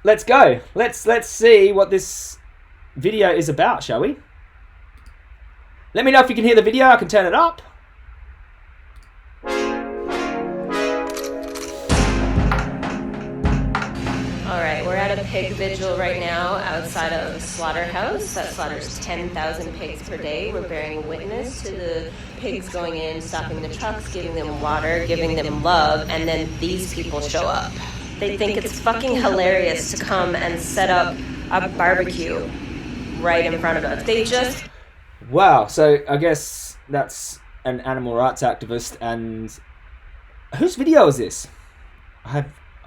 let's go. Let's see what this video is about, shall we? Let me know if you can hear the video. I can turn it up. Alright, we're at a pig vigil right now outside of a slaughterhouse that slaughters 10,000 pigs per day. We're bearing witness to the pigs going in, stopping the trucks, giving them water, giving them love, and then these people show up. They think it's fucking hilarious to come and set up a barbecue right in front of us. They just... Wow, so I guess that's an animal rights activist, and whose video is this?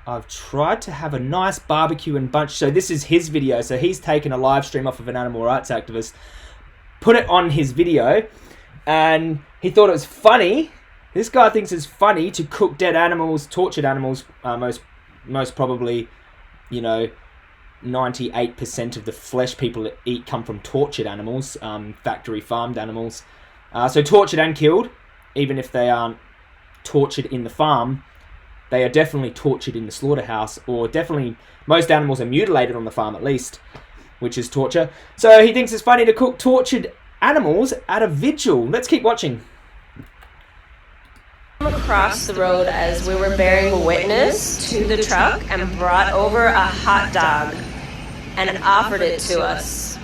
I've tried to have a nice barbecue and bunch. So this is his video. So he's taken a live stream off of an animal rights activist, put it on his video, and he thought it was funny. This guy thinks it's funny to cook dead animals, tortured animals. Most probably, 98% of the flesh people eat come from tortured animals, factory farmed animals. So tortured and killed, even if they aren't tortured in the farm. They are definitely tortured in the slaughterhouse, or definitely most animals are mutilated on the farm at least, which is torture. So he thinks it's funny to cook tortured animals at a vigil. Let's keep watching. Across the road as we were bearing witness to the truck and brought over a hot dog and offered it to us.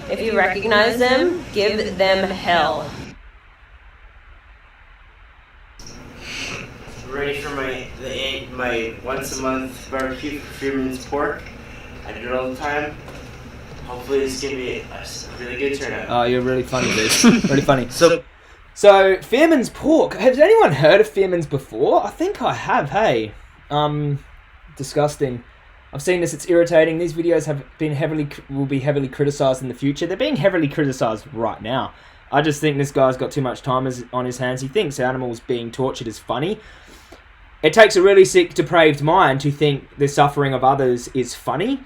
If you recognize them, give them hell. Ready for my once a month barbecue for Fisherman's pork. I do it all the time. Hopefully this can be a really good turnout. Oh, you're really funny, dude. Really funny. So Fisherman's pork. Has anyone heard of Fisherman's before? I think I have. Hey, disgusting. I've seen this. It's irritating. These videos will be heavily criticized in the future. They're being heavily criticized right now. I just think this guy's got too much time on his hands. He thinks animals being tortured is funny. It takes a really sick, depraved mind to think the suffering of others is funny.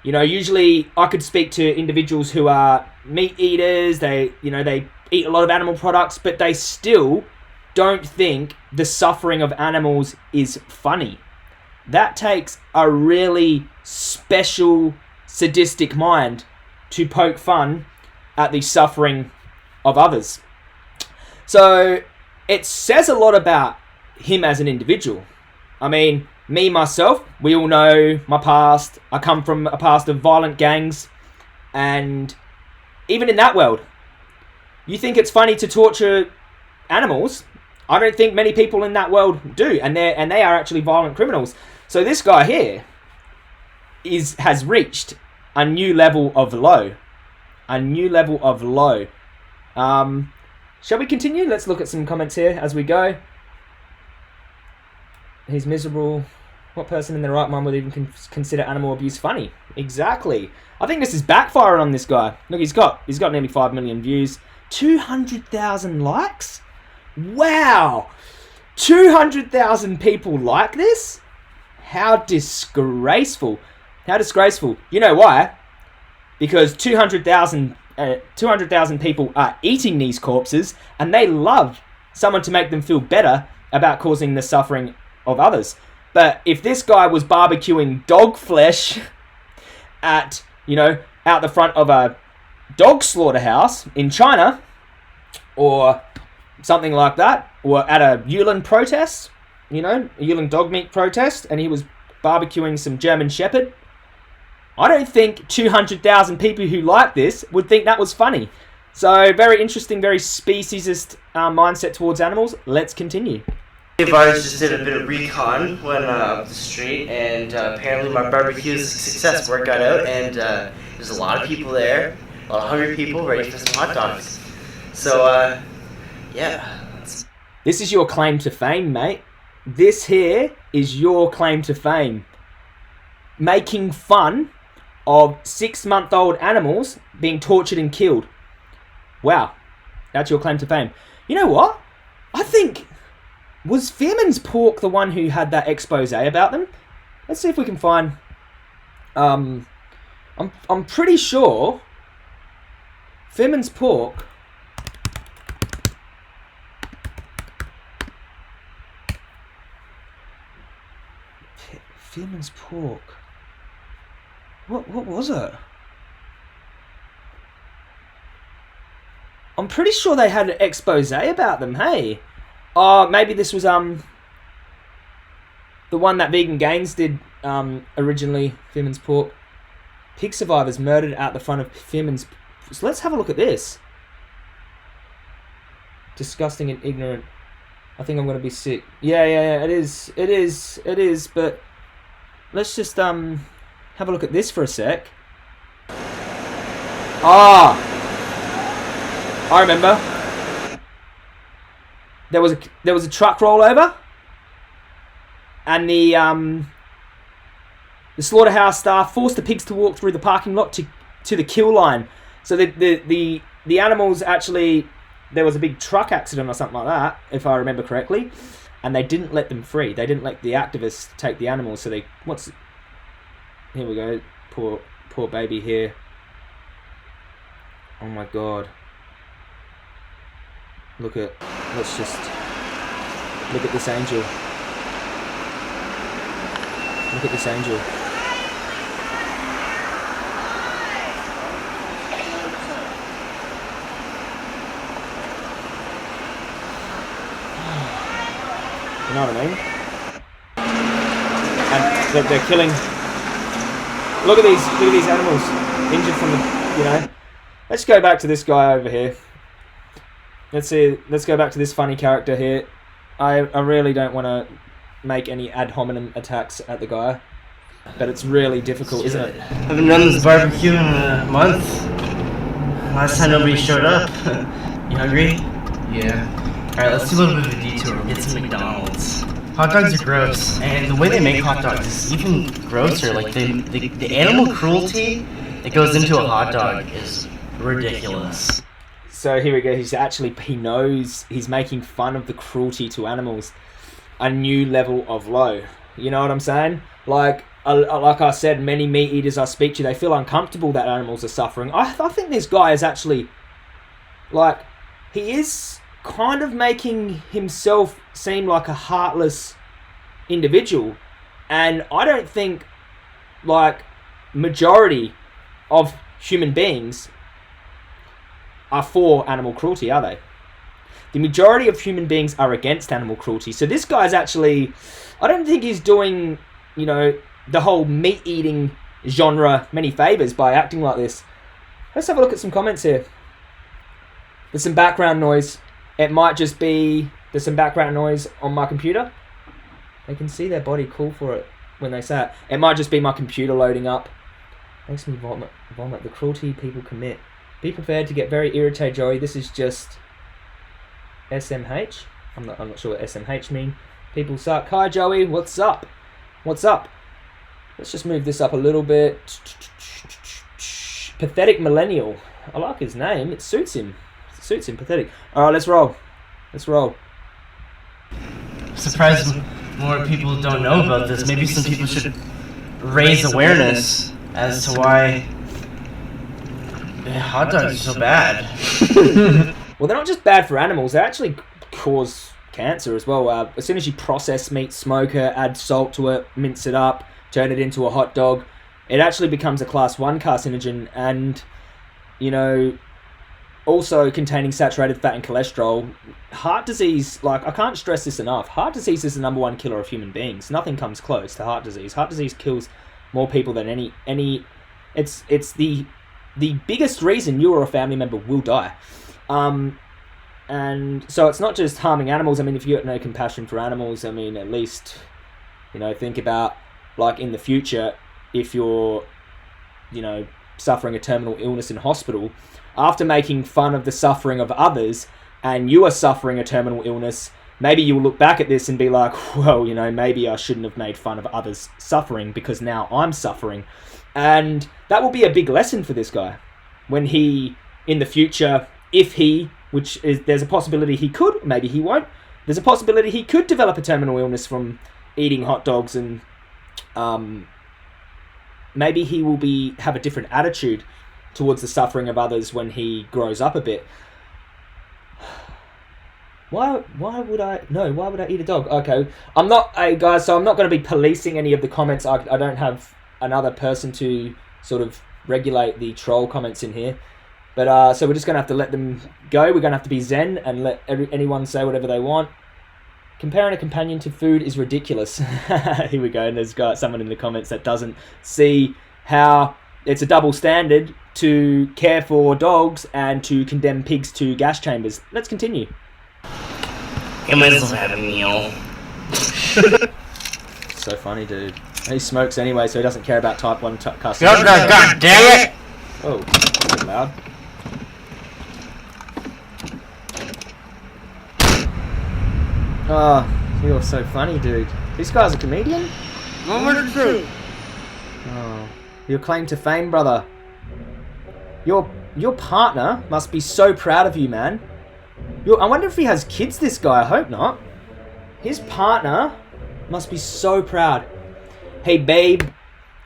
Usually I could speak to individuals who are meat eaters. They eat a lot of animal products, but they still don't think the suffering of animals is funny. That takes a really special, sadistic mind to poke fun at the suffering of others. So it says a lot about him as an individual. I mean, me, myself, we all know my past. I come from a past of violent gangs, and even in that world, you think it's funny to torture animals. I don't think many people in that world do, and they are actually violent criminals. So this guy here has reached a new level of low. A new level of low. Shall we continue? Let's look at some comments here as we go. He's miserable. What person in their right mind would even consider animal abuse funny? Exactly. I think this is backfiring on this guy. Look, he's got nearly 5 million views. 200,000 likes? Wow! 200,000 people like this? How disgraceful. How disgraceful. You know why? Because 200,000 people are eating these corpses, and they love someone to make them feel better about causing the suffering of others. But if this guy was barbecuing dog flesh at, out the front of a dog slaughterhouse in China, or something like that, or at a Yulin protest, a Yulin dog meat protest, and he was barbecuing some German Shepherd, I don't think 200,000 people who like this would think that was funny. So, very interesting, very speciesist mindset towards animals. Let's continue. Ours just did a bit of recon, went up the street, and apparently my barbecue is a success. Word got out, and there's a lot of people there, a lot of hungry people ready for some hot dogs. So, yeah. This is your claim to fame, mate. This here is your claim to fame. Making fun of 6-month-old animals being tortured and killed. Wow. That's your claim to fame. You know what? I think... Was Fisherman's pork the one who had that expose about them? Let's see if we can find... I'm pretty sure... Fisherman's pork... Fisherman's pork... What was it? I'm pretty sure they had an expose about them, hey? Oh, maybe this was the one that Vegan Gains did originally, Fearman's Pork. Pig survivors murdered out the front of Fearman's... So let's have a look at this. Disgusting and ignorant. I think I'm going to be sick. Yeah, it is, but let's just have a look at this for a sec. Ah! I remember. There was a truck rollover, and the slaughterhouse staff forced the pigs to walk through the parking lot to the kill line. So the animals actually, there was a big truck accident or something like that, if I remember correctly, and they didn't let them free. They didn't let the activists take the animals. So here we go. Poor baby here. Oh my god. Let's just look at this angel. Look at this angel. You know what I mean? And they're killing. Look at these animals injured from the, Let's go back to this guy over here. Let's go back to this funny character here. I really don't want to make any ad hominem attacks at the guy, but it's really difficult, isn't it? I haven't done this barbecue in a month. Last time nobody showed up. You hungry? Yeah. Alright, let's do a little bit of a detour. We'll get some McDonald's. Hot dogs are gross, and the way they make hot dogs is even grosser. Like, the animal cruelty that goes into a hot dog is ridiculous. So here we go. He knows he's making fun of the cruelty to animals. A new level of low. You know what I'm saying? Like I said, many meat eaters I speak to, they feel uncomfortable that animals are suffering. I think this guy is actually, he is kind of making himself seem like a heartless individual. And I don't think, majority of human beings are for animal cruelty, are they? The majority of human beings are against animal cruelty. So this guy's actually, I don't think he's doing, the whole meat-eating genre many favours by acting like this. Let's have a look at some comments here. There's some background noise. It might just be, there's some background noise on my computer. They can see their body call for it when they say it. It might just be my computer loading up. Makes me vomit. The cruelty people commit. Be prepared to get very irritated, Joey. This is just SMH. I'm not sure what SMH mean. People suck. Hi, Joey. What's up? What's up? Let's just move this up a little bit. Pathetic millennial. I like his name. It suits him. Pathetic. All right, let's roll. Surprised more people don't know about this. Maybe some people should raise awareness as to why hot dogs are so bad. Well, they're not just bad for animals. They actually cause cancer as well. As soon as you process meat, smoke it, add salt to it, mince it up, turn it into a hot dog, it actually becomes a class 1 carcinogen. And, also containing saturated fat and cholesterol. Heart disease, I can't stress this enough. Heart disease is the #1 killer of human beings. Nothing comes close to heart disease. Heart disease kills more people than any. It's the biggest reason you or a family member will die. And so it's not just harming animals. I mean, if you have no compassion for animals, I mean, at least, think about, in the future, if you're, suffering a terminal illness in hospital, after making fun of the suffering of others, and you are suffering a terminal illness, maybe you'll look back at this and be like, well, maybe I shouldn't have made fun of others' suffering because now I'm suffering. And that will be a big lesson for this guy. When he, in the future, there's a possibility he could, maybe he won't, there's a possibility he could develop a terminal illness from eating hot dogs, and maybe he will have a different attitude towards the suffering of others when he grows up a bit. Why would I eat a dog? Okay, I'm not, guys, so I'm not going to be policing any of the comments. I don't have another person to sort of regulate the troll comments in here. But so we're just going to have to let them go. We're going to have to be zen and let anyone say whatever they want. Comparing a companion to food is ridiculous. Here we go. And there's got someone in the comments that doesn't see how it's a double standard to care for dogs and to condemn pigs to gas chambers. Let's continue. You might as well have a meal. So funny, dude. He smokes anyway, so he doesn't care about type 1 cussing. God damn it! Oh, that's a bit loud. Oh, you're so funny, dude. This guy's a comedian? Moment of truth. Oh, your claim to fame, brother. Your partner must be so proud of you, man. I wonder if he has kids, this guy. I hope not. His partner must be so proud. Hey, babe.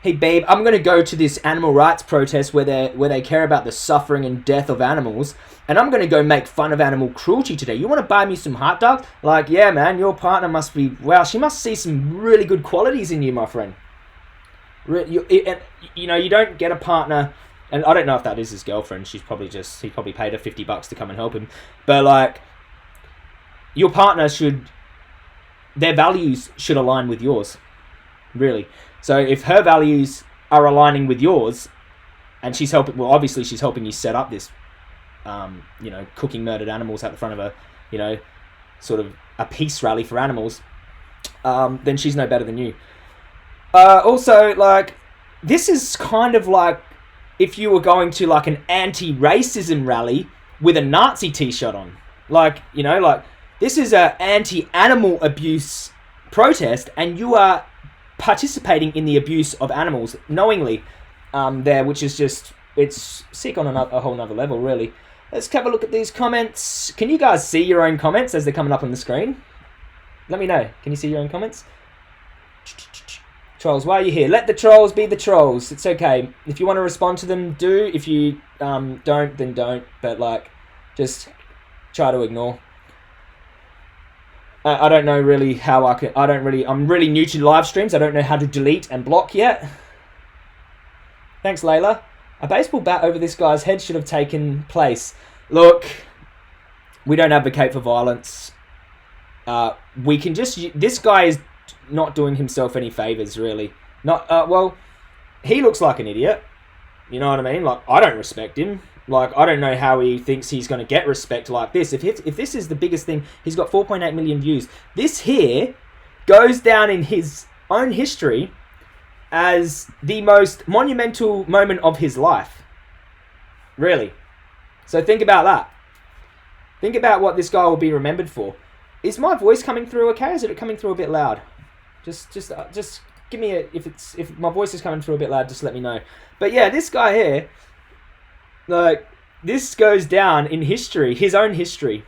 I'm gonna go to this animal rights protest where they care about the suffering and death of animals, and I'm gonna go make fun of animal cruelty today. You want to buy me some hot dogs? Like, yeah, man. Your partner must be. Wow, she must see some really good qualities in you, my friend. You know, you don't get a partner. And I don't know if that is his girlfriend. He probably paid her $50 to come and help him. But like, your partner their values should align with yours, really. So if her values are aligning with yours, and obviously she's helping you set up this, cooking murdered animals at the front of a, sort of a peace rally for animals, then she's no better than you. Also, like, this is kind of like if you were going to like an anti-racism rally with a Nazi t-shirt on. Like, this is a anti-animal abuse protest, and you are participating in the abuse of animals knowingly there, which is just, it's sick on a whole nother level, really. Let's have a look at these comments. Can you guys see your own comments as they're coming up on the screen? Let me know. Can you see your own comments? Trolls, why are you here? Let the trolls be the trolls. It's okay. If you want to respond to them, do. If you don't, then don't. But like, just try to ignore. I don't know really how I'm really new to live streams. I don't know how to delete and block yet. Thanks, Layla. A baseball bat over this guy's head should have taken place. Look, we don't advocate for violence. We can just... This guy is not doing himself any favors, really. Well, he looks like an idiot. You know what I mean? Like, I don't respect him. Like, I don't know how he thinks he's going to get respect like this. If this is the biggest thing, he's got 4.8 million views. This here goes down in his own history as the most monumental moment of his life. Really. So think about that. Think about what this guy will be remembered for. Is my voice coming through okay? Is it coming through a bit loud? Just give me if my voice is coming through a bit loud, just let me know. But yeah, this guy here, like, this goes down in history, his own history,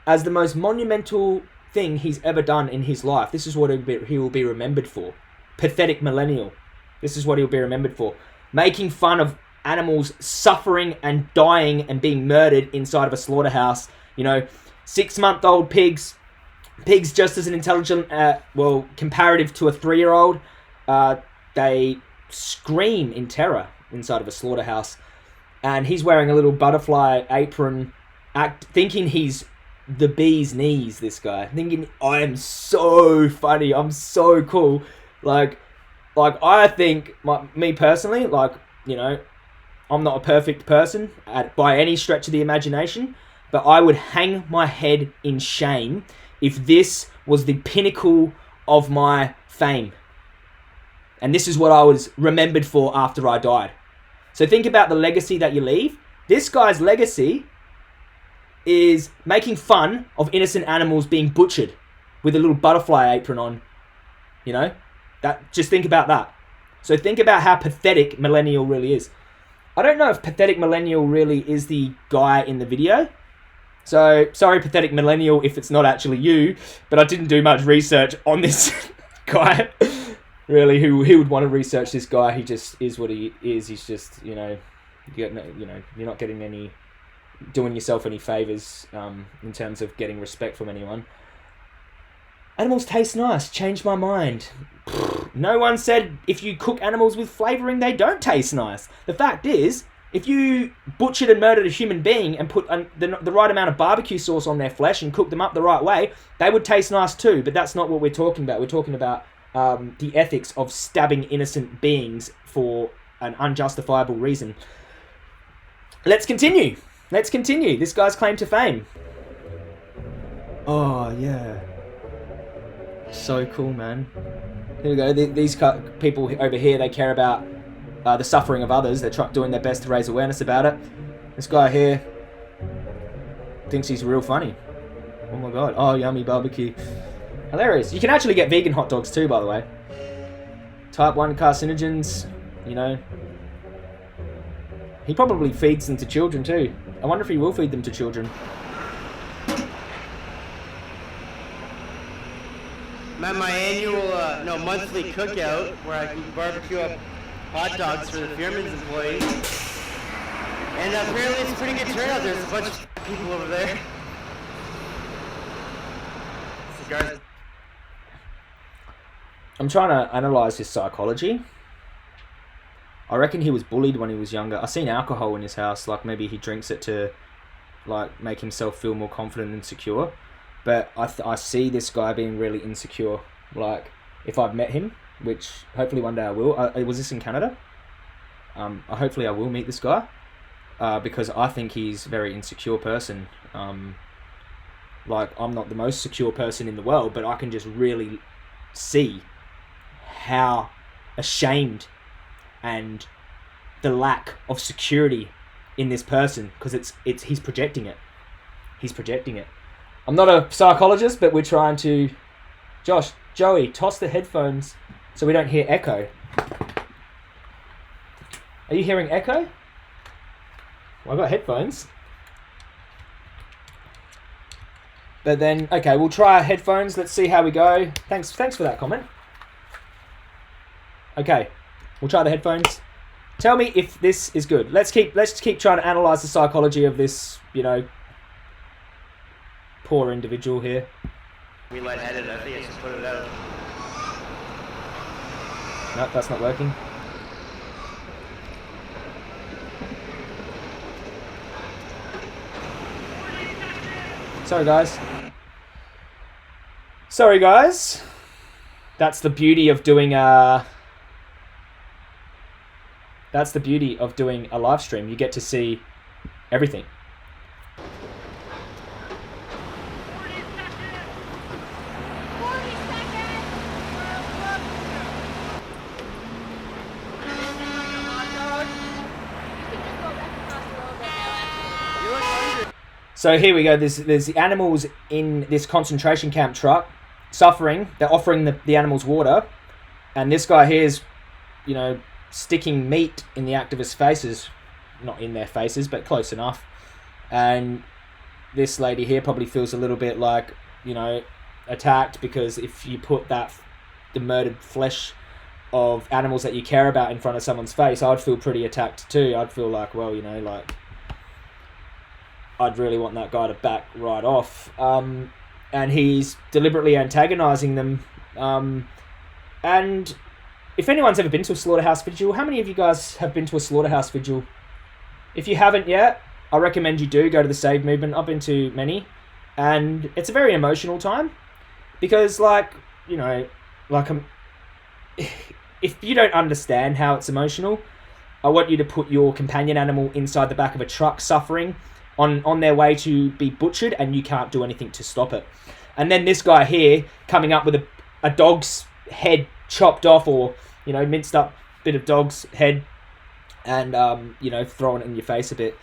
as the most monumental thing he's ever done in his life. This is what he will be remembered for. Pathetic millennial. This is what he'll be remembered for. Making fun of animals suffering and dying and being murdered inside of a slaughterhouse. 6-month-old pigs just as an intelligent, comparative to a 3-year-old, they scream in terror inside of a slaughterhouse. And he's wearing a little butterfly apron, thinking he's the bee's knees, this guy. Thinking, I am so funny, I'm so cool. Like I think, me personally, I'm not a perfect person by any stretch of the imagination, but I would hang my head in shame if this was the pinnacle of my fame. And this is what I was remembered for after I died. So think about the legacy that you leave. This guy's legacy is making fun of innocent animals being butchered with a little butterfly apron on. Just think about that. So think about how pathetic Millennial really is. I don't know if Pathetic Millennial really is the guy in the video. So, sorry, Pathetic Millennial, if it's not actually you, but I didn't do much research on this guy. Really, who would want to research this guy? He just is what he is. He's just, you're not doing yourself any favors in terms of getting respect from anyone. Animals taste nice. Changed my mind. No one said if you cook animals with flavouring, they don't taste nice. The fact is, if you butchered and murdered a human being and put the right amount of barbecue sauce on their flesh and cooked them up the right way, they would taste nice too. But that's not what we're talking about. We're talking about the ethics of stabbing innocent beings for an unjustifiable reason. Let's continue. This guy's claim to fame. Oh, yeah. So cool, man. Here we go. These people over here, they care about the suffering of others. They're doing their best to raise awareness about it. This guy here thinks he's real funny. Oh my god. Oh, yummy barbecue. Hilarious. You can actually get vegan hot dogs too, by the way. Type 1 carcinogens, you know. He probably feeds them to children too. I wonder if he will feed them to children. I'm at my annual, monthly cookout where I can barbecue up hot dogs for the Fearman's employees. And apparently it's a pretty good turnout. There's a bunch of people over there. Cigars. I'm trying to analyse his psychology. I reckon he was bullied when he was younger. I've seen alcohol in his house. Like, maybe he drinks it to, like, make himself feel more confident and secure. But I see this guy being really insecure. Like, if I've met him, which hopefully one day I will. Was this in Canada? Hopefully I will meet this guy. Because I think he's a very insecure person. Like, I'm not the most secure person in the world, but I can just really see how ashamed and the lack of security in this person, because he's projecting it. I'm not a psychologist, but we're trying to... Joey, toss the headphones so we don't hear echo. Are you hearing echo? Well, I've got headphones. But then, okay, we'll try headphones. Let's see how we go. Thanks for that comment. Okay, we'll try the headphones. Tell me if this is good. Let's keep trying to analyze the psychology of this, poor individual here. We lightheaded. I think I should put it out. No, that's not working. Sorry, guys. That's the beauty of doing a live stream. You get to see everything. So here we go. There's the animals in this concentration camp truck suffering. They're offering the animals water, and this guy here is, sticking meat in the activists' faces, not in their faces, but close enough. And this lady here probably feels a little bit like, attacked, because if you put the murdered flesh of animals that you care about in front of someone's face, I'd feel pretty attacked too. I'd feel like, well, I'd really want that guy to back right off. And he's deliberately antagonising them. And if anyone's ever been to a slaughterhouse vigil, how many of you guys have been to a slaughterhouse vigil? If you haven't yet, I recommend you do go to the Save Movement. I've been to many. And it's a very emotional time. Because, if you don't understand how it's emotional, I want you to put your companion animal inside the back of a truck suffering on their way to be butchered, and you can't do anything to stop it. And then this guy here coming up with a dog's head chopped off, or minced up bit of dog's head, and throwing it in your face a bit.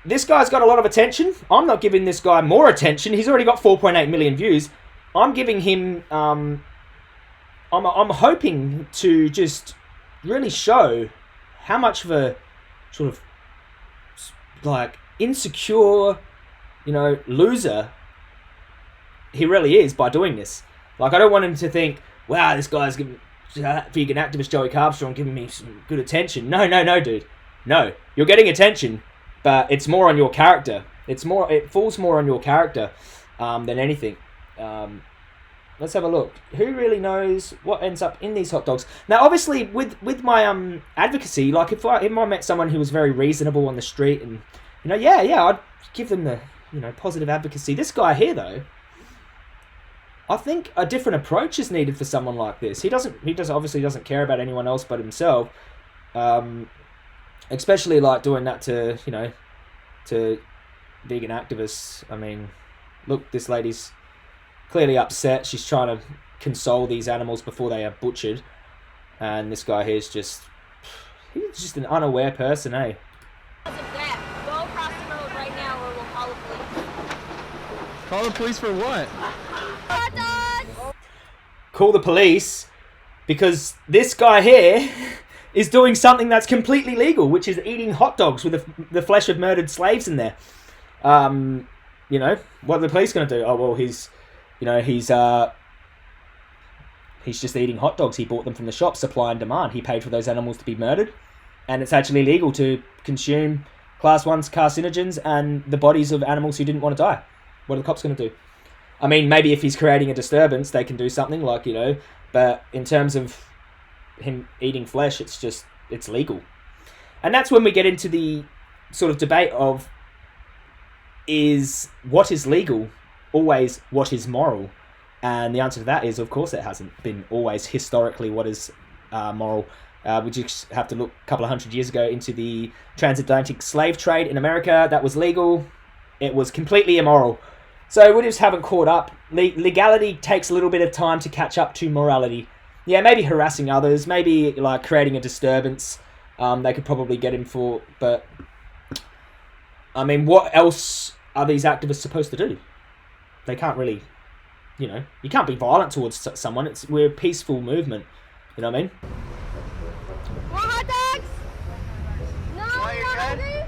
This guy's got a lot of attention. I'm not giving this guy more attention. He's already got 4.8 million views. I'm giving him I'm hoping to just really show how much of a sort of insecure, loser he really is by doing this. I don't want him to think, wow, this guy's giving vegan activist Joey Carbstrong giving me some good attention. No, dude. No, you're getting attention, but it's more on your character. It falls more on your character than anything. Let's have a look. Who really knows what ends up in these hot dogs? Now, obviously, with my advocacy, like if I met someone who was very reasonable on the street, and I'd give them the positive advocacy. This guy here, though, I think a different approach is needed for someone like this. He obviously doesn't care about anyone else but himself. Especially like doing that to vegan activists. I mean, look, this lady's clearly upset. She's trying to console these animals before they are butchered, and this guy here is he's just an unaware person, eh? Go across the road right now or we'll call the police. Call the police for what? Hot dogs! Call the police because this guy here is doing something that's completely legal, which is eating hot dogs with the flesh of murdered slaves in there. What are the police going to do? Oh, well, he's just eating hot dogs. He bought them from the shop, supply and demand. He paid for those animals to be murdered, and it's actually legal to consume Class 1 carcinogens and the bodies of animals who didn't want to die. What are the cops going to do? I mean, maybe if he's creating a disturbance, they can do something like, but in terms of him eating flesh, it's legal. And that's when we get into the sort of debate of, is what is legal always what is moral? And the answer to that is, of course, it hasn't been always historically what is moral. We just have to look a couple of hundred years ago into the transatlantic slave trade in America. That was legal. It was completely immoral. So we just haven't caught up. Legality takes a little bit of time to catch up to morality. Yeah, maybe harassing others, maybe like creating a disturbance. They could probably get him for, but I mean, what else are these activists supposed to do? They can't really, you can't be violent towards someone. We're a peaceful movement. You know what I mean? More hot dogs? No, you're not hungry?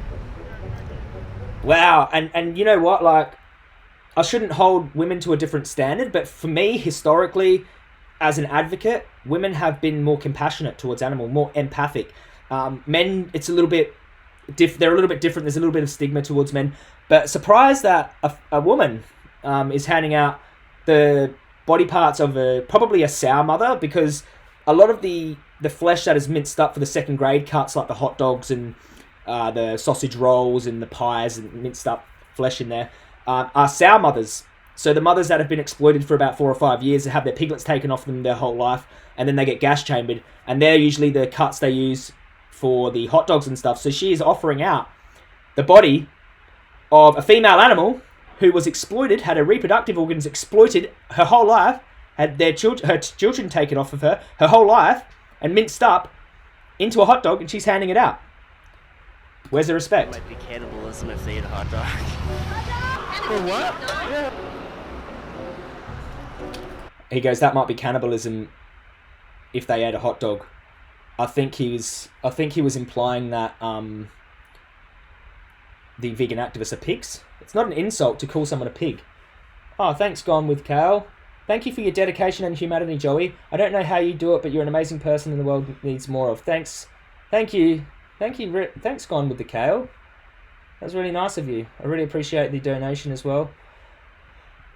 Wow, and you know what? Like, I shouldn't hold women to a different standard, but for me, historically, as an advocate, women have been more compassionate towards animals, more empathic. Men, it's a little bit they're a little bit different. There's a little bit of stigma towards men, but surprised that a woman is handing out the body parts of probably a sow mother, because a lot of the flesh that is minced up for the second grade cuts, like the hot dogs and the sausage rolls and the pies and minced up flesh in there, are sow mothers. So the mothers that have been exploited for about 4 or 5 years have their piglets taken off them their whole life, and then they get gas chambered, and they're usually the cuts they use for the hot dogs and stuff. So she is offering out the body of a female animal who was exploited, had her reproductive organs exploited her whole life, had her children taken off of her whole life, and minced up into a hot dog, and she's handing it out. Where's the respect? It might be cannibalism if they eat a hot dog. For what? Yeah. He goes, that might be cannibalism if they ate a hot dog. I think he was implying that the vegan activists are pigs. It's not an insult to call someone a pig. Oh, thanks, Gone with Kale. Thank you for your dedication and humanity, Joey. I don't know how you do it, but you're an amazing person and the world needs more of. Thanks. Thank you. Thanks, Gone with the Kale. That was really nice of you. I really appreciate the donation as well.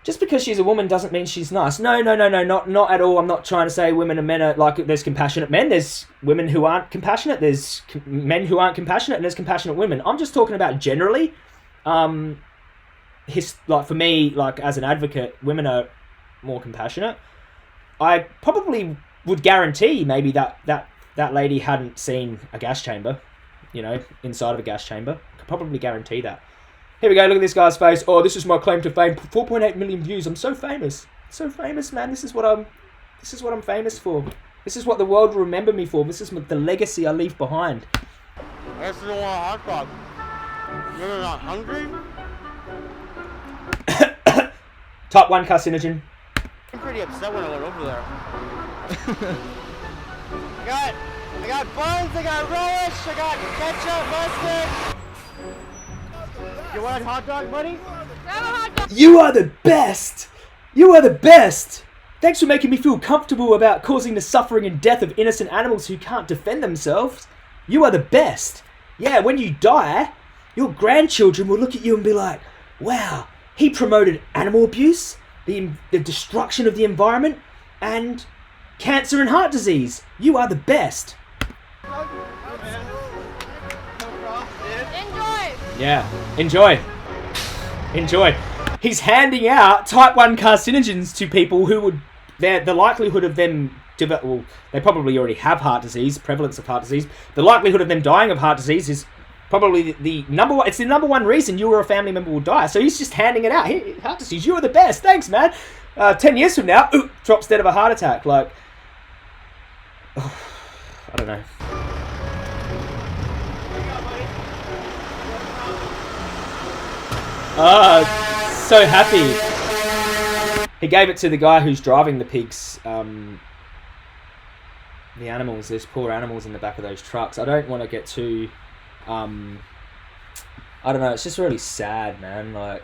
Just because she's a woman doesn't mean she's nice. No, not at all. I'm not trying to say women and men are like, there's compassionate men, there's women who aren't compassionate, there's men who aren't compassionate, and there's compassionate women. I'm just talking about generally. Like for me, like as an advocate, women are more compassionate. I probably would guarantee maybe that lady hadn't seen a gas chamber, inside of a gas chamber. Could probably guarantee that. Here we go, look at this guy's face. Oh, this is my claim to fame. 4.8 million views. I'm so famous. So famous, man. This is what I'm famous for. This is what the world will remember me for. This is the legacy I leave behind. I just don't want a hot dog. You're not hungry? Type 1 carcinogen. I'm pretty upset when I went over there. I got buns, I got relish, I got ketchup, mustard. You want a hot dog, buddy? Grab a hot dog. You are the best! You are the best! Thanks for making me feel comfortable about causing the suffering and death of innocent animals who can't defend themselves. You are the best. Yeah, when you die, your grandchildren will look at you and be like, wow, he promoted animal abuse? the destruction of the environment, and cancer and heart disease. You are the best. Enjoy! Yeah, enjoy. Enjoy. He's handing out type 1 carcinogens to people who would... The likelihood of them... Well, they probably already have heart disease, prevalence of heart disease. The likelihood of them dying of heart disease is probably the number one... It's the number one reason you or a family member will die. So he's just handing it out. Here, heart disease, you are the best. Thanks, man. 10 years from now, drops dead of a heart attack. Like... I don't know. So happy. He gave it to the guy who's driving the pigs, the animals. There's poor animals in the back of those trucks. I don't want to get too, I don't know, it's just really sad, man. Like,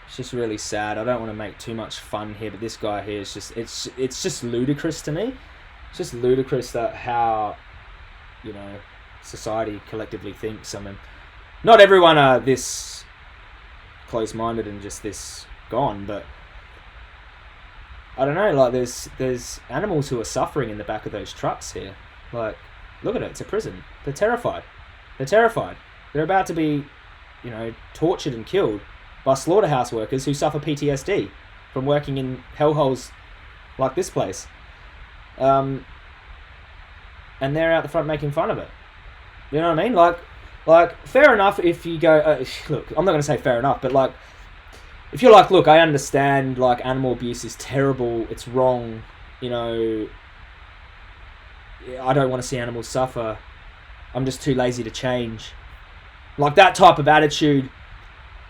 it's just really sad. I don't want to make too much fun here, but this guy here is just, it's just ludicrous to me. It's just ludicrous that how, you know, society collectively thinks. I mean, not everyone are this close-minded and just this gone, but I don't know, like there's animals who are suffering in the back of those trucks here. Like, look at it, it's a prison. They're terrified. They're about to be, you know, tortured and killed by slaughterhouse workers who suffer PTSD from working in hellholes like this place. And they're out the front making fun of it. You know what I mean? Like, fair enough if you go... look, I'm not going to say fair enough, but, like, if you're like, look, I understand, like, animal abuse is terrible, it's wrong, you know, I don't want to see animals suffer, I'm just too lazy to change. Like, that type of attitude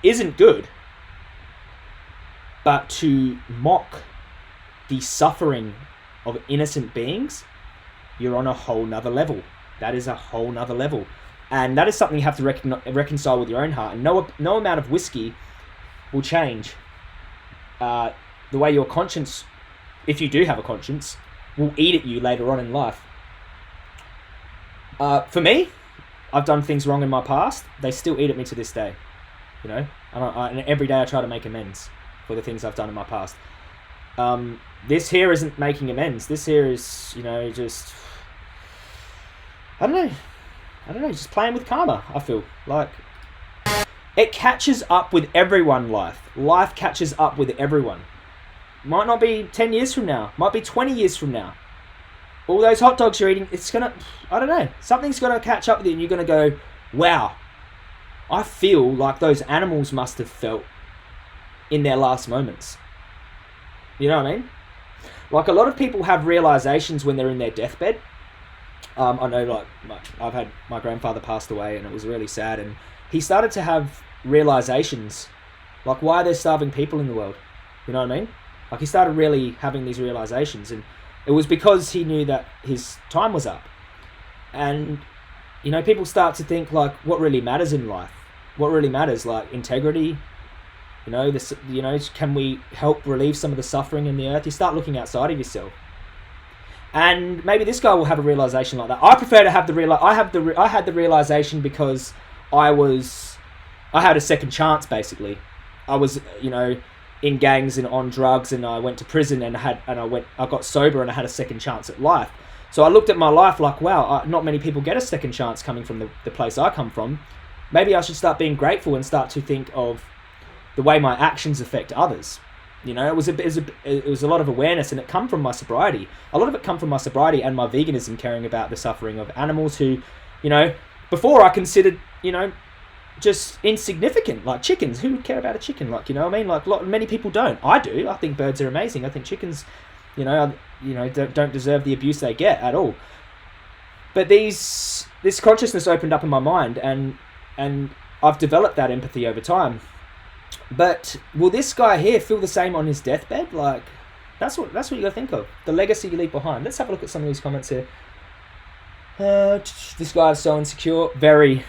isn't good. But to mock the suffering of innocent beings, you're on a whole nother level. That is a whole nother level. And that is something you have to reconcile with your own heart. And no amount of whiskey will change the way your conscience, if you do have a conscience, will eat at you later on in life. For me, I've done things wrong in my past. They still eat at me to this day. You know, and every day I try to make amends for the things I've done in my past. This here isn't making amends. This here is, you know, just... I don't know, just playing with karma, I feel. Like, it catches up with everyone, life. Life catches up with everyone. Might not be 10 years from now. Might be 20 years from now. All those hot dogs you're eating, it's gonna... I don't know. Something's gonna catch up with you and you're gonna go, wow. I feel like those animals must have felt in their last moments. You know what I mean? Like, a lot of people have realizations when they're in their deathbed. I know, like, I've had my grandfather passed away and it was really sad, and he started to have realizations, like, why are there starving people in the world? You know what I mean? Like, he started really having these realizations, and it was because he knew that his time was up. And, you know, people start to think, like, what really matters in life? What really matters? Like, integrity? You know, can we help relieve some of the suffering in the earth? You start looking outside of yourself. And maybe this guy will have a realization like that. I prefer to have I had the realization because I had a second chance, basically. I was, you know, in gangs and on drugs, and I went to prison and I got sober and I had a second chance at life. So I looked at my life like, wow, not many people get a second chance coming from the place I come from. Maybe I should start being grateful and start to think of the way my actions affect others. You know, it was a lot of awareness, and it come from my sobriety. A lot of it come from my sobriety and my veganism, caring about the suffering of animals who, you know, before I considered, you know, just insignificant, like chickens. Who would care about a chicken? Like, you know what I mean? Like, many people don't. I do. I think birds are amazing. I think chickens, don't deserve the abuse they get at all. But this consciousnness opened up in my mind, and I've developed that empathy over time. But will this guy here feel the same on his deathbed? Like, that's what you gotta think of. The legacy you leave behind. Let's have a look at some of these comments here. This guy is so insecure. Very,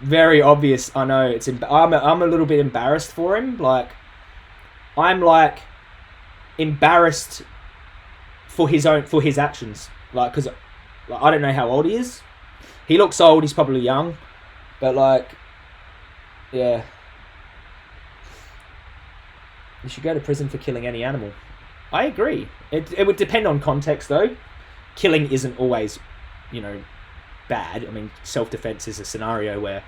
very obvious. I know. I'm a little bit embarrassed for him. Like, I'm like embarrassed for his actions. Like, because I don't know how old he is. He looks old. He's probably young, but like, yeah. You should go to prison for killing any animal. I agree. It would depend on context, though. Killing isn't always, bad. I mean, self-defense is a scenario where,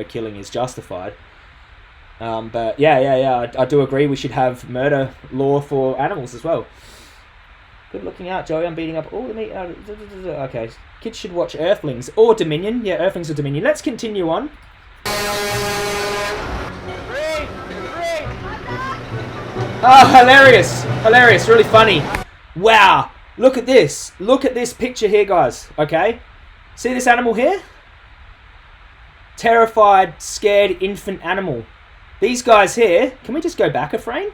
killing is justified. But yeah, I do agree we should have murder law for animals as well. Good looking out, Joey. I'm beating up all the meat out of... Okay. Kids should watch Earthlings or Dominion. Yeah, Earthlings or Dominion. Let's continue on. Oh, hilarious. Hilarious. Really funny. Wow. Look at this. Look at this picture here, guys. Okay. See this animal here? Terrified, scared infant animal. These guys here... Can we just go back a frame?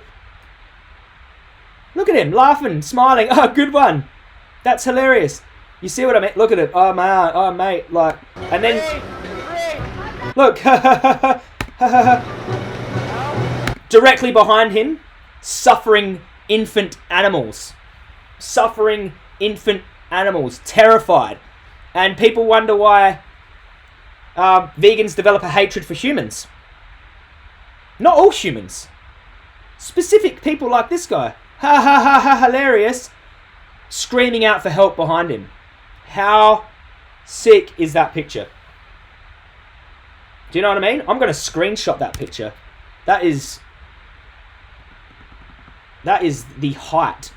Look at him, laughing, smiling. Oh, good one. That's hilarious. You see what I mean? Look at it. Oh, man. Oh, mate. Like, and then... Look. Directly behind him, suffering infant animals. Suffering infant animals. Terrified. And people wonder why vegans develop a hatred for humans. Not all humans. Specific people like this guy. Ha ha ha ha, hilarious. Screaming out for help behind him. How sick is that picture? Do you know what I mean? I'm going to screenshot that picture. That is the height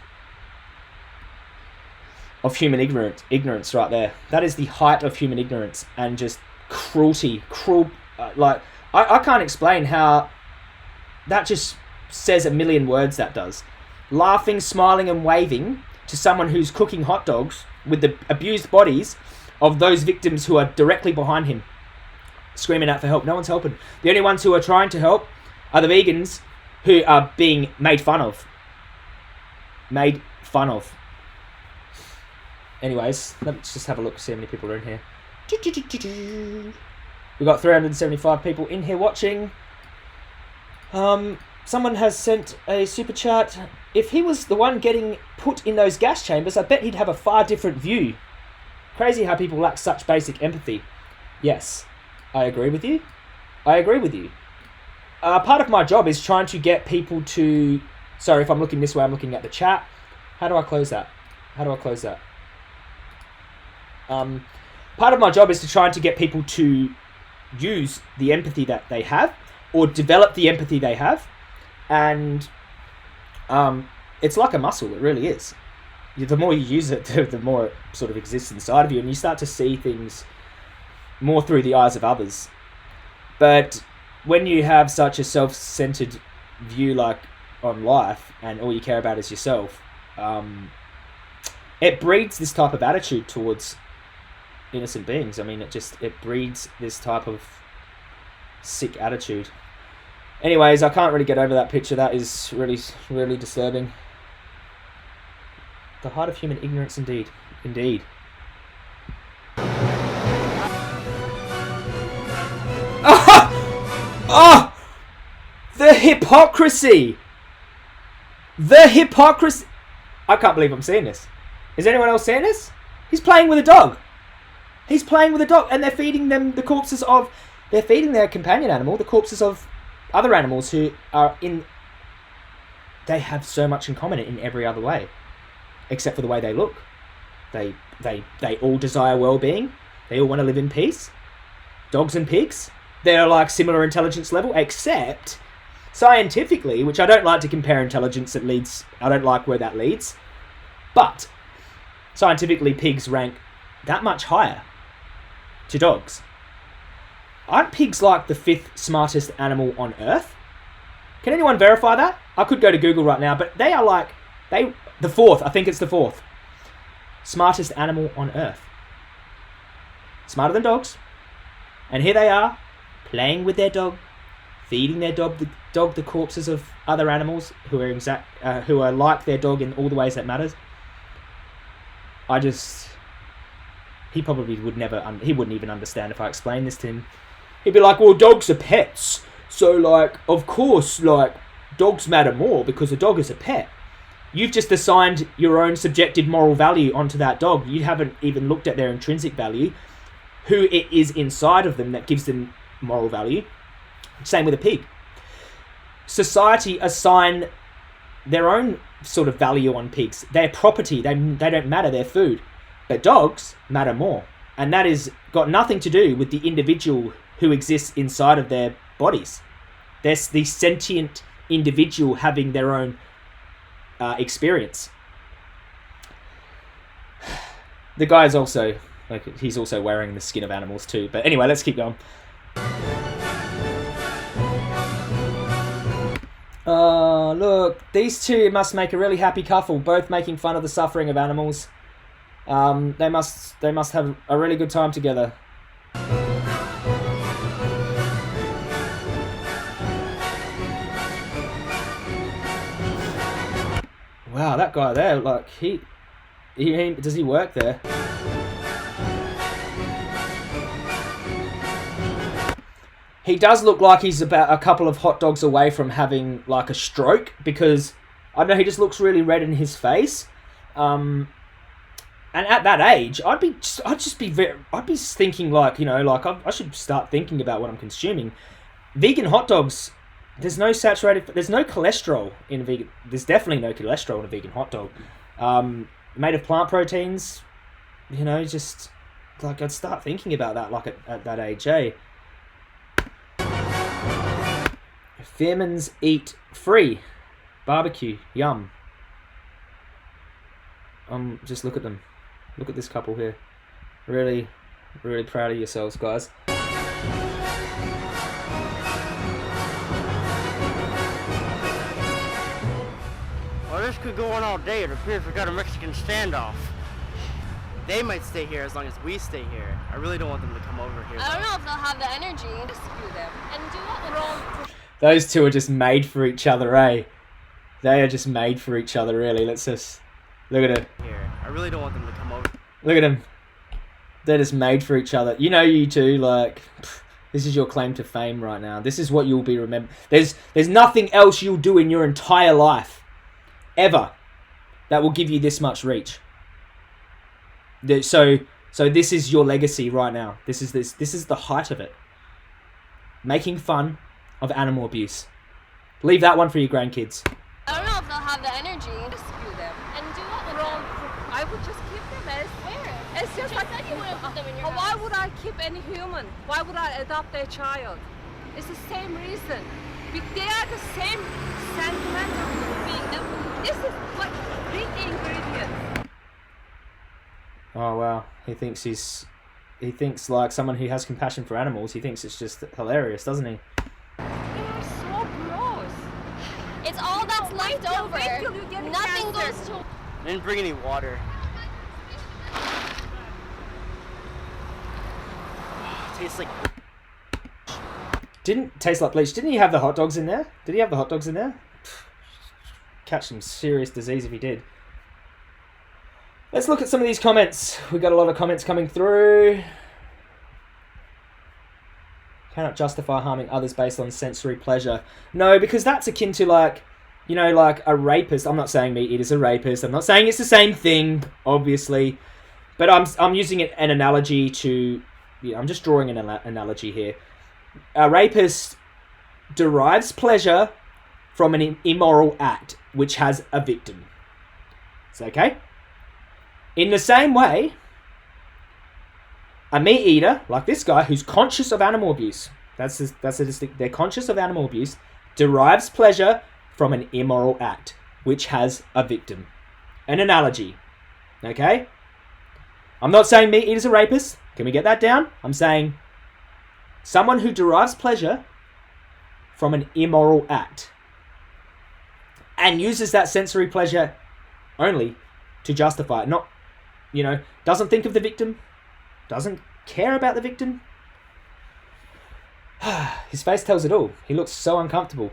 of human ignorance right there. That is the height of human ignorance and just cruelty. I can't explain how that just says a million words, that does. Laughing, smiling and waving to someone who's cooking hot dogs with the abused bodies of those victims who are directly behind him, screaming out for help. No one's helping. The only ones who are trying to help are the vegans who are being made fun of. Made fun of. Anyways, let's just have a look, see how many people are in here. We've got 375 people in here watching. Someone has sent a super chat. If he was the one getting put in those gas chambers, I bet he'd have a far different view. Crazy how people lack such basic empathy. Yes, I agree with you. I agree with you. Part of my job is trying to get people to... Sorry, if I'm looking this way, I'm looking at the chat. How do I close that? How do I close that? Part of my job is to try to get people to use the empathy that they have or develop the empathy they have. And it's like a muscle, it really is. The more you use it, the more it sort of exists inside of you, and you start to see things more through the eyes of others. But when you have such a self-centered view like on life, and all you care about is yourself, it breeds this type of attitude towards innocent beings. I mean, it breeds this type of sick attitude. Anyways, I can't really get over that picture. That is really, really disturbing. The height of human ignorance, indeed. Indeed. Oh! The hypocrisy! The hypocrisy! I can't believe I'm seeing this. Is anyone else seeing this? He's playing with a dog. He's playing with a dog, and they're feeding them the corpses of... They're feeding their companion animal the corpses of other animals who are in... They have so much in common in every other way. Except for the way they look. They all desire well-being. They all want to live in peace. Dogs and pigs. They're like similar intelligence level, except scientifically, which I don't like to compare intelligence that leads... I don't like where that leads. But scientifically, pigs rank that much higher to dogs. Aren't pigs like the 5th smartest animal on Earth? Can anyone verify that? I could go to Google right now, but they are like... The 4th, I think it's the 4th. Smartest animal on Earth. Smarter than dogs. And here they are, playing with their dog, feeding their dog the corpses of other animals who are like their dog in all the ways that matters. He probably would never... he wouldn't even understand if I explained this to him. He'd be like, well, dogs are pets. So, like, of course, like, dogs matter more because a dog is a pet. You've just assigned your own subjective moral value onto that dog. You haven't even looked at their intrinsic value, who it is inside of them that gives them moral value. Same with a pig. society assign their own sort of value on pigs. They're property. They don't matter. They're food. But dogs matter more. And that is got nothing to do with the individual who exists inside of their bodies. There's the sentient individual having their own experience. The guy is also, like, he's also wearing the skin of animals too. But anyway, let's keep going. Look, these two must make a really happy couple, both making fun of the suffering of animals. They must have a really good time together. Wow, that guy there, like, he does he work there? He does look like he's about a couple of hot dogs away from having like a stroke, because I don't know, he just looks really red in his face. And at that age, I'd be thinking, like, you know, like I should start thinking about what I'm consuming. Vegan hot dogs, there's no cholesterol in a vegan. There's definitely no cholesterol in a vegan hot dog. Made of plant proteins, you know, just like I'd start thinking about that, like at that age, eh? Fairman's eat free, barbecue, yum. Just look at them. Look at this couple here. Really, really proud of yourselves, guys. Well, this could go on all day. It appears we got a Mexican standoff. They might stay here as long as we stay here. I really don't want them to come over here. I don't know if they'll have the energy to screw them. And do what with them? Those two are just made for each other, eh? They are just made for each other, really. Let's just look at it. Here, I really don't want them to come over. Look at them. They're just made for each other. You know, you two, like, this is your claim to fame right now. This is what you'll be remembered. There's nothing else you'll do in your entire life, ever, that will give you this much reach. So this is your legacy right now. This is the height of it. Making fun of animal abuse. Leave that one for your grandkids. I don't know if they'll have the energy to screw them. And do what with them? I would just keep them as Where? it's just like said you wouldn't put them in your why house. would I keep any human? Why would I adopt their child? It's the same reason. They are the same sentimental being. This is what big ingredients. Oh wow, he thinks like someone who has compassion for animals. He thinks it's just hilarious, doesn't he? They are so gross. It's all that's left over. Wait till you get Nothing cancer. goes to... I didn't bring any water. Tastes like... Didn't taste like bleach. Didn't he have the hot dogs in there? Did he have the hot dogs in there? Catch some serious disease if he did. Let's look at some of these comments. We got a lot of comments coming through. Cannot justify harming others based on sensory pleasure. No, because that's akin to, like, you know, like a rapist. I'm not saying meat eater's a rapist. I'm not saying it's the same thing, obviously. But I'm using an analogy to... Yeah, I'm just drawing an analogy here. A rapist derives pleasure from an immoral act which has a victim. It's okay? In the same way, a meat eater, like this guy, who's conscious of animal abuse, that's a distinct, they're conscious of animal abuse, derives pleasure from an immoral act, which has a victim. An analogy. Okay? I'm not saying meat eater's a rapist. Can we get that down? I'm saying someone who derives pleasure from an immoral act and uses that sensory pleasure only to justify it. Not, you know, doesn't think of the victim, doesn't care about the victim. His face tells it all. He looks so uncomfortable.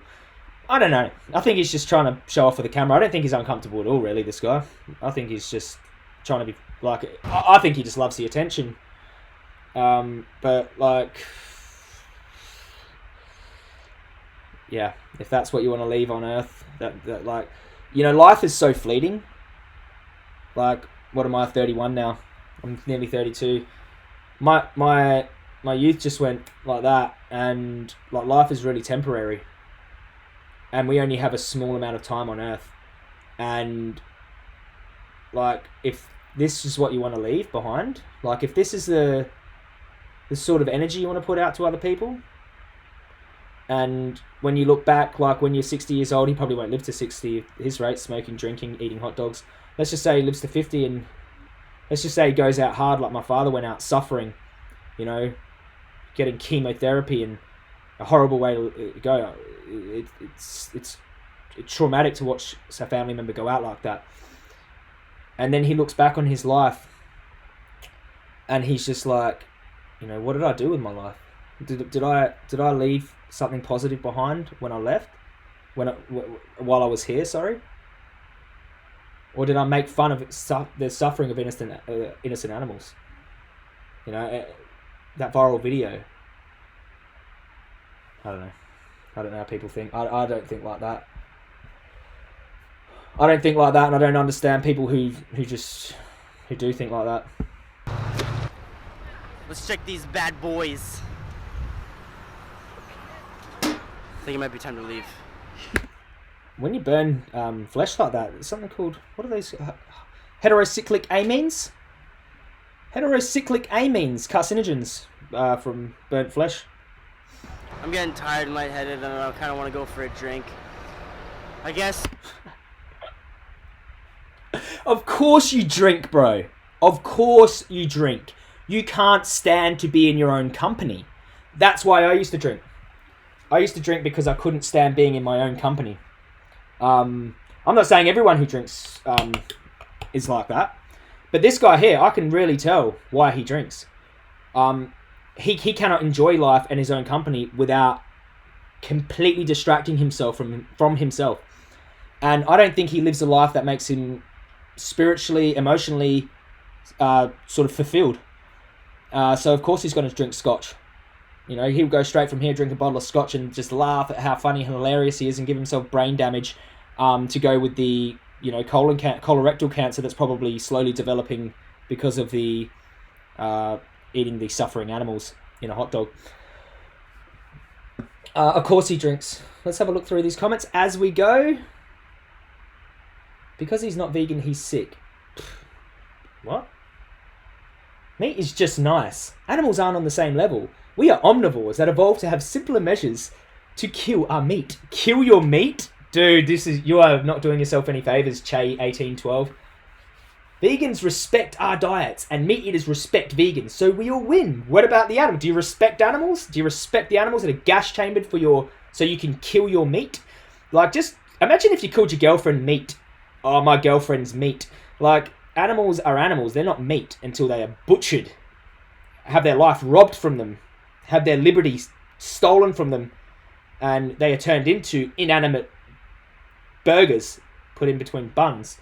I don't know. I think he's just trying to show off for the camera. I don't think he's uncomfortable at all, really, this guy. I think he's just trying to be, like, I think he just loves the attention. But, like, yeah, if that's what you want to leave on Earth, that like, you know, life is so fleeting. Like, what am I, 31 now? I'm nearly 32. My youth just went like that, and like life is really temporary. and we only have a small amount of time on Earth. And like, if this is what you want to leave behind, like if this is the sort of energy you want to put out to other people, and when you look back, like when you're 60 years old, he probably won't live to 60 at his rate, smoking, drinking, eating hot dogs. Let's just say he lives to 50, and let's just say he goes out hard like my father went out, suffering, you know, getting chemotherapy, and a horrible way to go. It's traumatic to watch a family member go out like that. And then he looks back on his life, and he's just like, you know, what did I do with my life? Did I leave something positive behind when I left, while I was here? Sorry. Or did I make fun of the suffering of innocent animals? You know, that viral video. I don't know. I don't know how people think. I don't think like that. I don't think like that, and I don't understand people who do think like that. Let's check these bad boys. I think it might be time to leave. When you burn flesh like that, there's something called, what are these? Heterocyclic amines? Heterocyclic amines, carcinogens from burnt flesh. I'm getting tired and lightheaded, and I kind of want to go for a drink. I guess. Of course you drink, bro. Of course you drink. You can't stand to be in your own company. That's why I used to drink. I used to drink because I couldn't stand being in my own company. I'm not saying everyone who drinks is like that, but this guy here, I can really tell why he drinks. He cannot enjoy life and his own company without completely distracting himself from himself. And I don't think he lives a life that makes him spiritually, emotionally sort of fulfilled. So of course he's going to drink scotch. You know, he'll go straight from here, drink a bottle of scotch, and just laugh at how funny and hilarious he is, and give himself brain damage to go with the, you know, colorectal cancer that's probably slowly developing because of the eating the suffering animals in a hot dog. Of course he drinks. Let's have a look through these comments as we go. Because he's not vegan, he's sick. What? Meat is just nice. Animals aren't on the same level. We are omnivores that evolved to have simpler measures to kill our meat. Kill your meat? Dude, you are not doing yourself any favors, Che1812. Vegans respect our diets, and meat eaters respect vegans, so we all win. What about the animal? Do you respect animals? Do you respect the animals that are gas chambered so you can kill your meat? Like, just imagine if you called your girlfriend meat. Oh, my girlfriend's meat. Like, animals are animals. They're not meat until they are butchered, have their life robbed from them, have their liberty stolen from them, and they are turned into inanimate burgers put in between buns.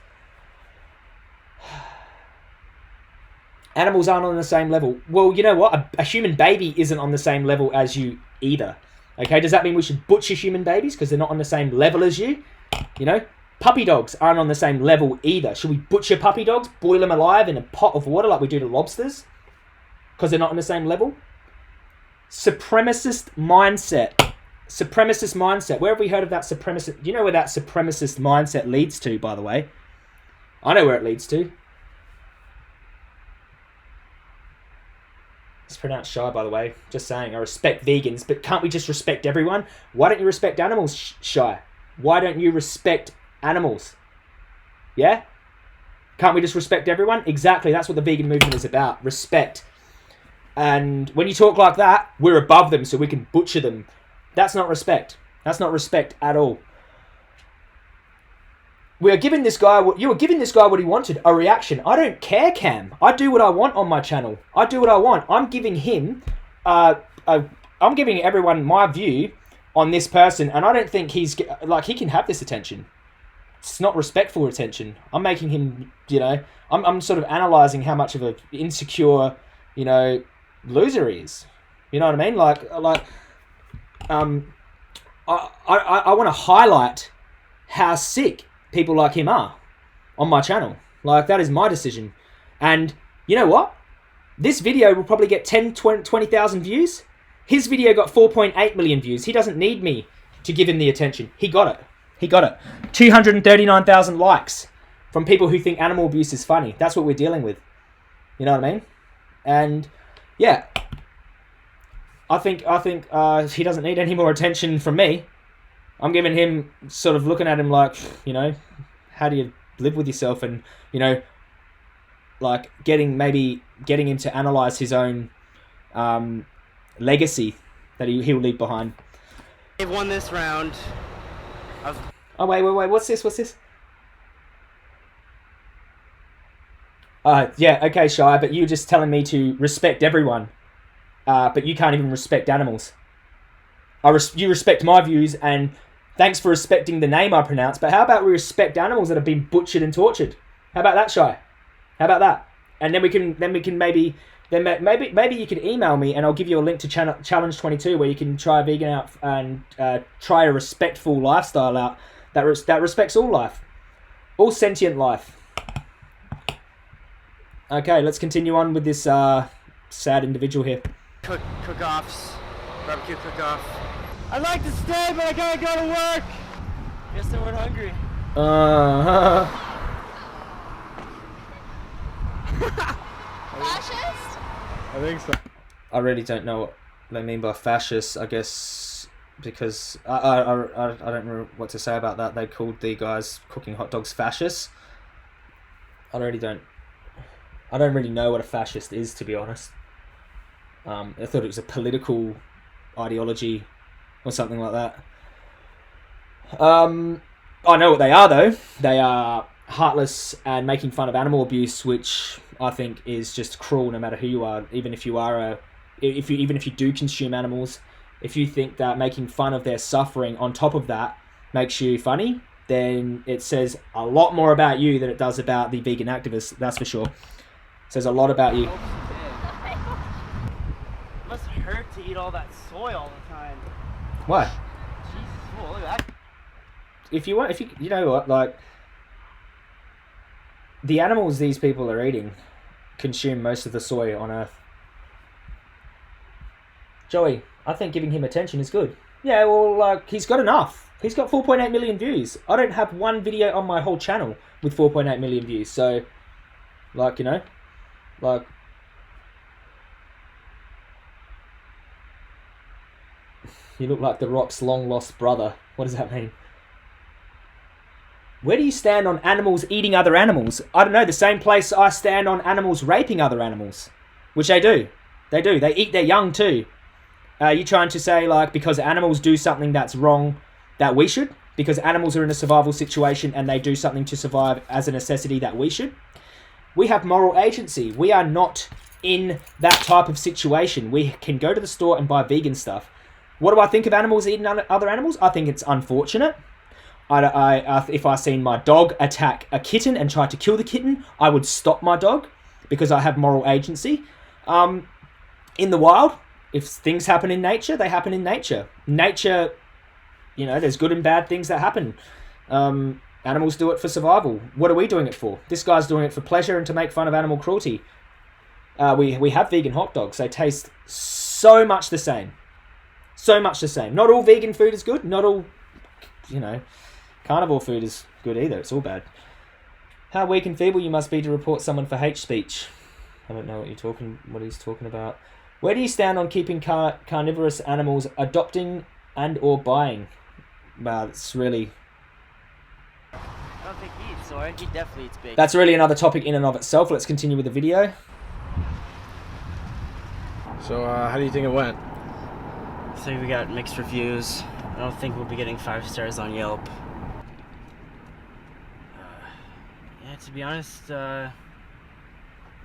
Animals aren't on the same level. Well, you know what? A human baby isn't on the same level as you either. Okay, does that mean we should butcher human babies because they're not on the same level as you? You know? Puppy dogs aren't on the same level either. Should we butcher puppy dogs, boil them alive in a pot of water like we do to lobsters? Because they're not on the same level? Supremacist mindset. Supremacist mindset. Where have we heard of that supremacist? Do you know where that supremacist mindset leads to, by the way? I know where it leads to. It's pronounced shy, by the way. Just saying, I respect vegans, but can't we just respect everyone? Why don't you respect animals, Shy? Why don't you respect animals? Yeah? Can't we just respect everyone? Exactly, that's what the vegan movement is about. Respect. And when you talk like that, we're above them so we can butcher them. That's not respect. That's not respect at all. You were giving this guy what he wanted, a reaction. I don't care, Cam. I do what I want on my channel. I do what I want. I'm giving him, I'm giving everyone my view on this person, and I don't think he can have this attention. It's not respectful attention. I'm making him, you know, I'm sort of analysing how much of an insecure, you know, loser he is. You know what I mean? I want to highlight how sick people like him are on my channel. Like, that is my decision. And you know what? This video will probably get 20,000 views. His video got 4.8 million views. He doesn't need me to give him the attention. He got it. He got it. 239,000 likes from people who think animal abuse is funny. That's what we're dealing with. You know what I mean? And yeah, I think he doesn't need any more attention from me. I'm giving him, sort of looking at him like, you know, how do you live with yourself, and, you know, like getting him to analyze his own legacy that he'll leave behind. They've won this round. Oh, wait. What's this? Yeah, okay, Shy, but you're just telling me to respect everyone. But you can't even respect animals. You respect my views, and thanks for respecting the name I pronounce, but how about we respect animals that have been butchered and tortured? How about that, Shy? How about that? And then we can maybe you can email me, and I'll give you a link to Challenge 22, where you can try vegan out and try a respectful lifestyle out that respects all life, all sentient life. Okay, let's continue on with this sad individual here. Cook-offs, barbecue cook-off. I'd like to stay, but I gotta go to work. Guess they weren't hungry. Fascist? I think so. I really don't know what they mean by fascist. I guess because I don't know what to say about that. They called the guys cooking hot dogs fascists. I don't really know what a fascist is, to be honest. I thought it was a political ideology or something like that. I know what they are, though. They are heartless and making fun of animal abuse, which I think is just cruel, no matter who you are. Even if you do consume animals, if you think that making fun of their suffering on top of that makes you funny, then it says a lot more about you than it does about the vegan activists. That's for sure. It says a lot about you. It must hurt to eat all that soy all the time. Why? Jesus, oh, look at that. If you know what, like, the animals these people are eating consume most of the soy on Earth. Joey, I think giving him attention is good. Yeah, well, like, he's got enough. He's got 4.8 million views. I don't have one video on my whole channel with 4.8 million views. So, like, you know, like, you look like The Rock's long-lost brother. What does that mean? Where do you stand on animals eating other animals? I don't know, the same place I stand on animals raping other animals. Which they do. They do. They eat their young too. You trying to say, like, because animals do something that's wrong, that we should? Because animals are in a survival situation and they do something to survive as a necessity, that we should? We have moral agency. We are not in that type of situation. We can go to the store and buy vegan stuff. What do I think of animals eating other animals? I think it's unfortunate. If I seen my dog attack a kitten and try to kill the kitten, I would stop my dog because I have moral agency. In the wild, if things happen in nature, they happen in nature. Nature, you know, there's good and bad things that happen. Animals do it for survival. What are we doing it for? This guy's doing it for pleasure and to make fun of animal cruelty. We have vegan hot dogs. They taste so much the same. So much the same. Not all vegan food is good. Not all, you know, carnivore food is good either. It's all bad. How weak and feeble you must be to report someone for hate speech. I don't know what he's talking about. Where do you stand on keeping carnivorous animals, adopting and or buying? Wow, it's really... I don't think he eats soy. He definitely eats bacon. That's really another topic in and of itself. Let's continue with the video. So, how do you think it went? I think we got mixed reviews. I don't think we'll be getting 5 stars on Yelp. Yeah, to be honest, it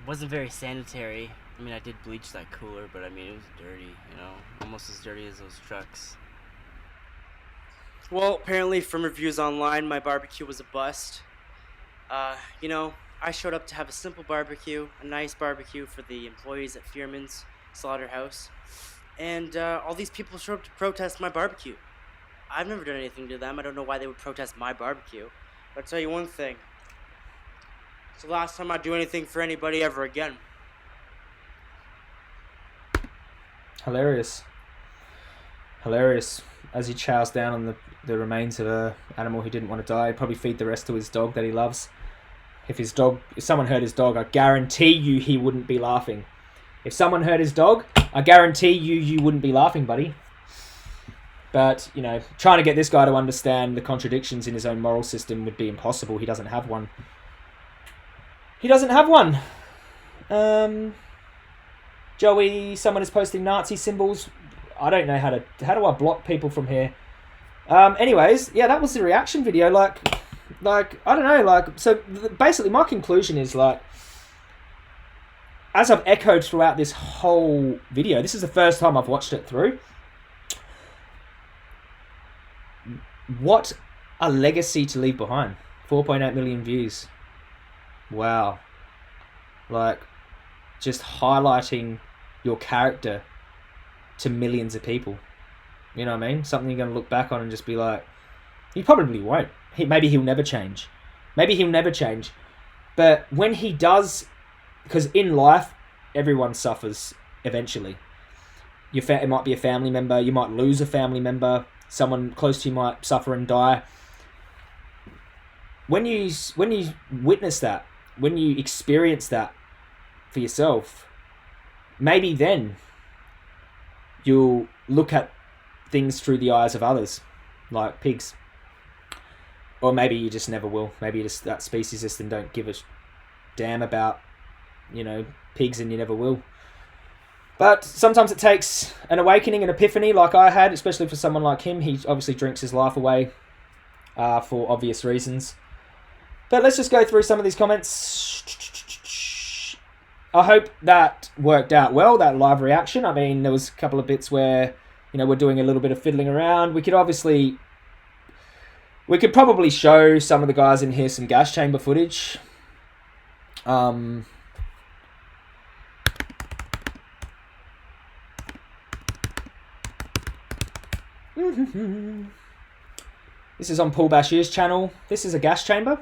wasn't very sanitary. I mean, I did bleach that cooler, but I mean, it was dirty, you know, almost as dirty as those trucks. Well, apparently from reviews online, my barbecue was a bust. You know, I showed up to have a simple barbecue, a nice barbecue for the employees at Fearman's Slaughterhouse, and all these people showed up to protest my barbecue. I've never done anything to them. I don't know why they would protest my barbecue. But I'll tell you one thing. It's the last time I do anything for anybody ever again. Hilarious. Hilarious. As he chows down on the remains of a animal he didn't want to die, he'd probably feed the rest to his dog that he loves. If someone hurt his dog, I guarantee you he wouldn't be laughing. If someone hurt his dog, I guarantee you wouldn't be laughing, buddy. But, you know, trying to get this guy to understand the contradictions in his own moral system would be impossible. He doesn't have one. He doesn't have one. Joey, someone is posting Nazi symbols. I don't know how do I block people from here? Anyways, yeah, that was the reaction video. Like, I don't know, so basically my conclusion is, as I've echoed throughout this whole video, this is the first time I've watched it through. What a legacy to leave behind. 4.8 million views. Wow. Just highlighting your character to millions of people. You know what I mean? Something you're going to look back on and just be like, he probably won't. Maybe he'll never change. But when he does, because in life, everyone suffers eventually. It might be a family member. You might lose a family member. Someone close to you might suffer and die. When you witness that, when you experience that for yourself, maybe then you'll look at things through the eyes of others, like pigs. Or maybe you just never will. Maybe you just that speciesist and don't give a damn about, pigs, and you never will. But sometimes it takes an awakening, an epiphany like I had, especially for someone like him. He obviously drinks his life away for obvious reasons. But let's just go through some of these comments. I hope that worked out well, that live reaction. I mean, there was a couple of bits where, we're doing a little bit of fiddling around. We could probably show some of the guys in here some gas chamber footage. This is on Paul Bashir's channel. This is a gas chamber.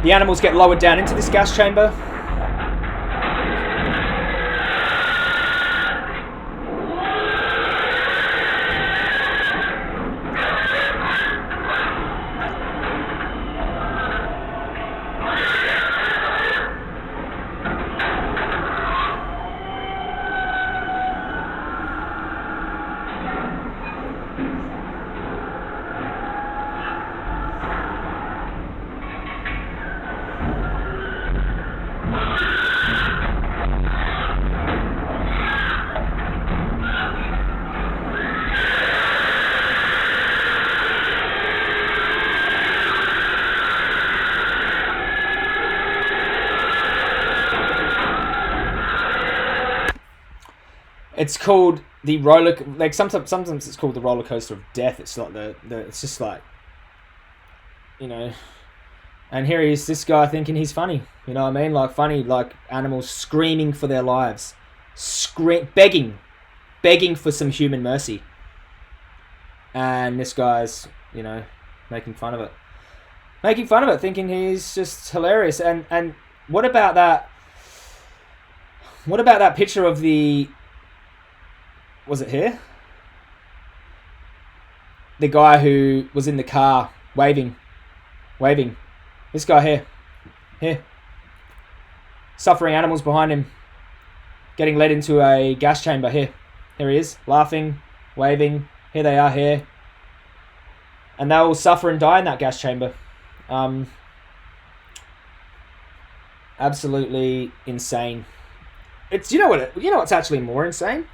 The animals get lowered down into this gas chamber. It's called the roller, sometimes it's called the roller coaster of death. It's like it's just like, and here he is, this guy thinking he's funny. You know what I mean? Like funny, like animals screaming for their lives, begging for some human mercy. And this guy's, making fun of it, thinking he's just hilarious. And what about that picture of the, was it here? The guy who was in the car waving. This guy here. Suffering animals behind him. Getting led into a gas chamber here. Here he is, laughing, waving. Here they are here. And they all suffer and die in that gas chamber. Absolutely insane. It's, what's actually more insane?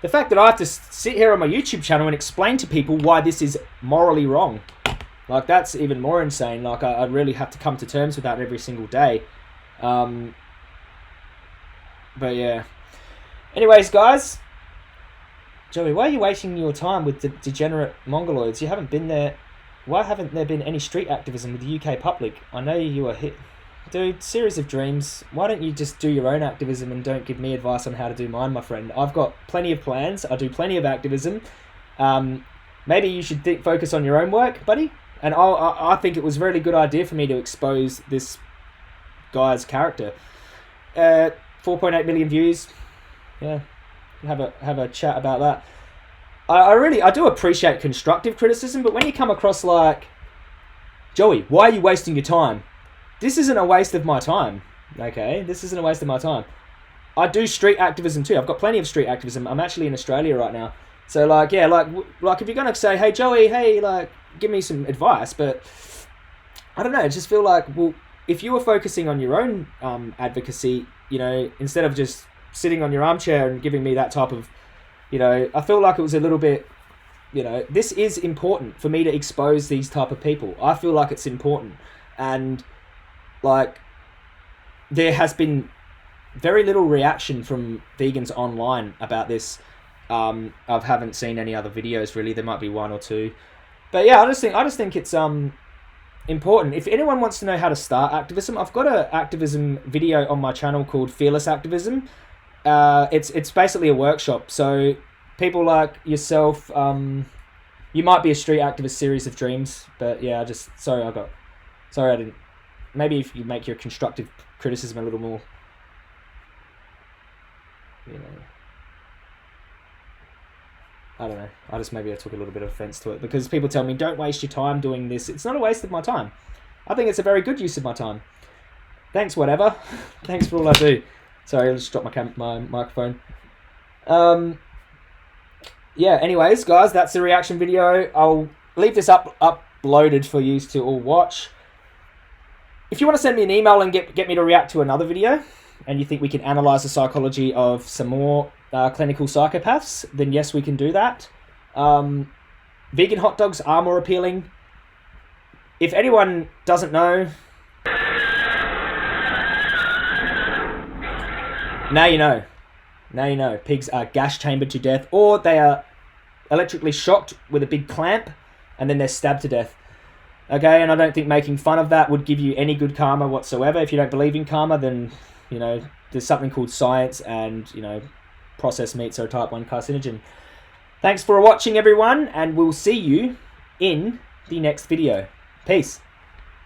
The fact that I have to sit here on my YouTube channel and explain to people why this is morally wrong. Like, that's even more insane. Like, I really have to come to terms with that every single day. But, yeah. Anyways, guys. Joey, why are you wasting your time with the degenerate Mongoloids? You haven't been there. Why haven't there been any street activism with the UK public? I know you are hit. Dude, series of dreams. Why don't you just do your own activism and don't give me advice on how to do mine, my friend? I've got plenty of plans. I do plenty of activism. Maybe you should focus on your own work, buddy. And I think it was a really good idea for me to expose this guy's character. 4.8 million views. Yeah, have a chat about that. I do appreciate constructive criticism, but when you come across like, Joey, why are you wasting your time? This isn't a waste of my time. Okay, this isn't a waste of my time. I do street activism too. I've got plenty of street activism. I'm actually in Australia right now. So like, yeah, like if you're gonna say, hey Joey, hey, like, give me some advice, but I don't know. I just feel like, well, if you were focusing on your own advocacy, you know, instead of just sitting on your armchair and giving me that type of, you know, I feel like it was a little bit, you know, this is important for me to expose these type of people. I feel like it's important, and like, there has been very little reaction from vegans online about this. I haven't seen any other videos really. There might be one or two, but yeah, I just think it's important. If anyone wants to know how to start activism, I've got a activism video on my channel called Fearless Activism. It's basically a workshop. So people like yourself, you might be a street activist series of dreams, but yeah, I didn't. Maybe if you make your constructive criticism a little more, you know, I don't know. Maybe I took a little bit of offense to it, because people tell me, don't waste your time doing this. It's not a waste of my time. I think it's a very good use of my time. Thanks, whatever. Thanks for all I do. Sorry, I just dropped my microphone. Yeah, anyways, guys, that's the reaction video. I'll leave this uploaded for you to all watch. If you want to send me an email and get me to react to another video, and you think we can analyze the psychology of some more clinical psychopaths, then yes, we can do that. Vegan hot dogs are more appealing. If anyone doesn't know, now you know. Now you know. Pigs are gas chambered to death, or they are electrically shocked with a big clamp, and then they're stabbed to death. Okay, and I don't think making fun of that would give you any good karma whatsoever. If you don't believe in karma, then, you know, there's something called science, and, you know, processed meats are a type 1 carcinogen. Thanks for watching, everyone, and we'll see you in the next video. Peace.